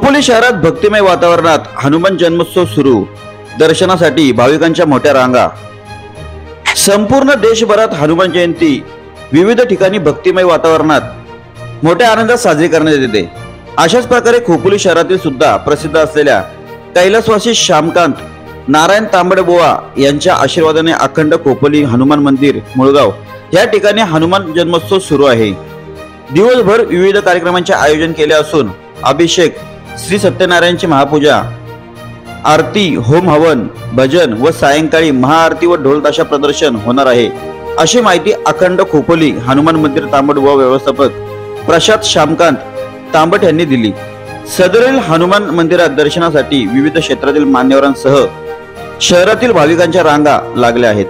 खोपोली शहरात भक्तिमय वातावरणात हनुमान जन्मोत्सव सुरू, दर्शनासाठी भाविकांच्या मोठ्या रांगा। संपूर्ण देशभरात हनुमान जयंती विविध ठिकाणी भक्तिमय वातावरणात मोठ्या आनंदात साजरी करण्यात येते। अशाच प्रकारे खोपोली शहरातील सुद्धा प्रसिद्ध असलेल्या कैलासवासी श्यामकांत नारायण तांबडेबुवा यांच्या आशीर्वादाने अखंड खोपोली हनुमान मंदिर मुळगाव या ठिकाणी हनुमान जन्मोत्सव सुरू आहे। दिवसभर विविध कार्यक्रमांचे आयोजन केले असून अभिषेक, श्री सत्यनारायणची महापूजा, आरती, होम हवन, भजन व सायंकाळी महाआरती व ढोलताशा प्रदर्शन होणार आहे, अशी माहिती अखंड खोपोली हनुमान मंदिर तांबडेबुवा व्यवस्थापक प्रशांत श्यामकांत तांबट यांनी दिली। सदरील हनुमान मंदिरात दर्शनासाठी विविध क्षेत्रातील मान्यवरांसह शहरातील भाविकांच्या रांगा लागल्या आहेत।